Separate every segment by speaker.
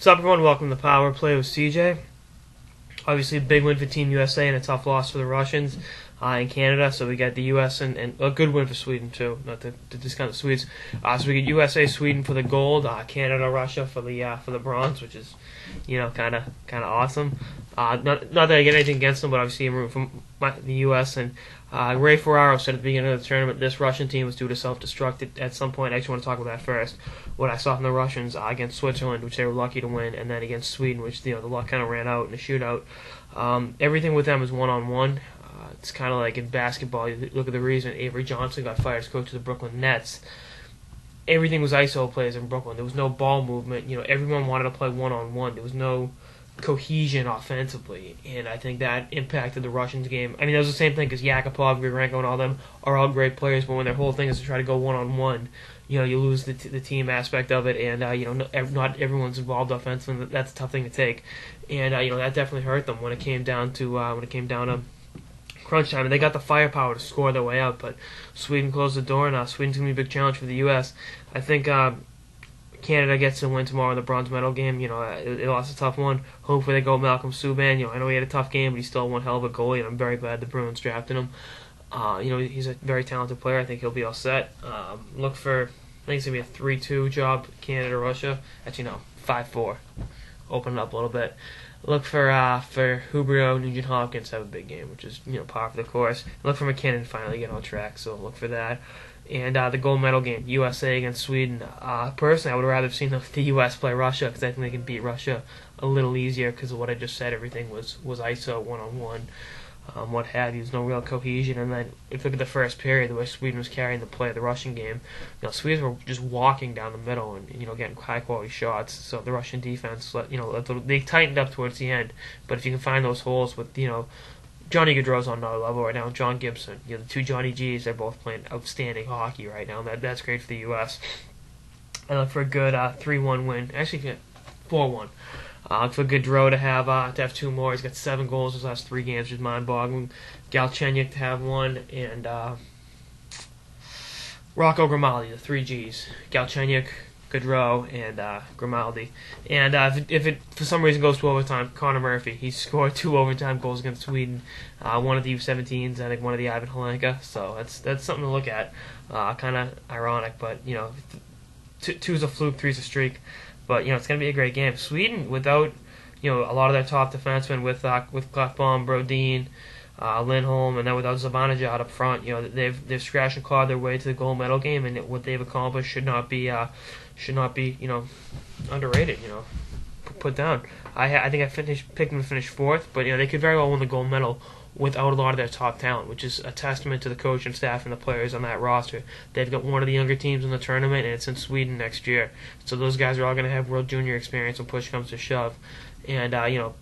Speaker 1: What's up, everyone? Welcome to Power Play with CJ. Obviously, a big win for Team USA and a tough loss for the Russians in Canada. So we got the U.S. and a good win for Sweden too. Not to discount the Swedes. So we get USA, Sweden for the gold, Canada, Russia for the bronze, which is kind of awesome. Not that I get anything against them, but obviously I'm rooting for the U.S. and Ray Ferraro said at the beginning of the tournament this Russian team was due to self-destruct at some point. I actually want to talk about that first. What I saw from the Russians against Switzerland, which they were lucky to win, and then against Sweden, which the luck kind of ran out in a shootout. Everything with them is one-on-one. It's kind of like in basketball. You look at the reason Avery Johnson got fired as coach of the Brooklyn Nets. Everything was ISO plays in Brooklyn. There was no ball movement. Everyone wanted to play one-on-one. There was no cohesion offensively, and I think that impacted the Russians' game. I mean, that was the same thing because Yakupov, Grigorenko, and all them are all great players, but when their whole thing is to try to go one-on-one, you lose the team aspect of it, and not everyone's involved offensively. That's a tough thing to take, and that definitely hurt them when it came down to crunch time, and they got the firepower to score their way out, but Sweden closed the door, and Sweden's going to be a big challenge for the U.S. I think Canada gets to win tomorrow in the bronze medal game. They lost a tough one. Hopefully they go Malcolm Subban. I know he had a tough game, but he's still one hell of a goalie, and I'm very glad the Bruins drafted him. He's a very talented player. I think he'll be all set. I think it's going to be a 3-2 job, Canada-Russia. Actually, no, 5-4. Open it up a little bit. Look for Huberdeau, Nugent-Hopkins to have a big game, which is par for the course. Look for McKinnon to finally get on track, so look for that. And the gold medal game, USA against Sweden. Personally, I would rather have seen the U.S. play Russia because I think they can beat Russia a little easier because of what I just said. Everything was ISO, one-on-one, what have you. There's no real cohesion. And then if you look at the first period, the way Sweden was carrying the play of the Russian game, Swedes were just walking down the middle and getting high-quality shots. So the Russian defense, they tightened up towards the end. But if you can find those holes with, Johnny Gaudreau's on another level right now. John Gibson, the two Johnny G's, they're both playing outstanding hockey right now. That's great for the U.S. I look for a good 3-1 win. Actually, 4-1. I look for Gaudreau to have two more. He's got 7 goals his last 3 games, which is mind-boggling. Galchenyuk to have 1, and Rocco Grimaldi, the 3 G's. Galchenyuk, Gaudreau, and Grimaldi. And if it for some reason goes to overtime, Connor Murphy. He scored 2 overtime goals against Sweden. One of the U17s, I think one of the Ivan Helenka. So that's something to look at. Kind of ironic, but 2's a fluke, 3's a streak. But it's going to be a great game. Sweden, without a lot of their top defensemen, with Klefbom, Brodin, Lindholm, and then without Zibanejad up front, they've scratched and clawed their way to the gold medal game, and what they've accomplished should not be underrated. Put down. I think picked them to finish 4th, but they could very well win the gold medal without a lot of their top talent, which is a testament to the coach and staff and the players on that roster. They've got one of the younger teams in the tournament, and it's in Sweden next year. So those guys are all going to have World Junior experience when push comes to shove. And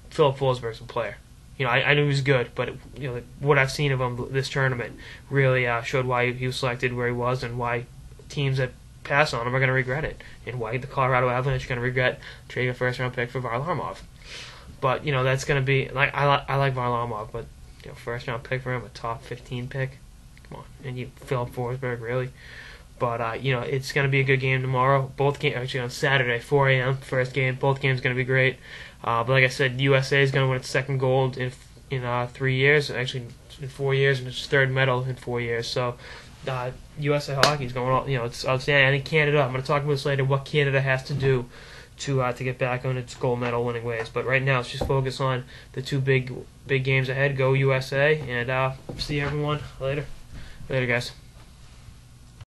Speaker 1: Philip Forsberg's a player. I knew he was good, but what I've seen of him this tournament really showed why he was selected where he was, and why teams that pass on him are going to regret it, and why the Colorado Avalanche are going to regret trading a first-round pick for Varlamov. But that's going to be I like Varlamov, but first-round pick for him, a top 15 pick. Come on, and Philip Forsberg, really. But it's going to be a good game tomorrow. Both games actually on Saturday, 4 a.m. first game. Both games going to be great. But like I said, USA is going to win its 2nd gold in 3 years, actually in 4 years, and its 3rd medal in 4 years. So USA hockey is going on. It's outstanding. I think Canada. I'm going to talk about this later. What Canada has to do to get back on its gold medal winning ways. But right now, let's just focus on the 2 big games ahead. Go USA, and see everyone later. Later, guys.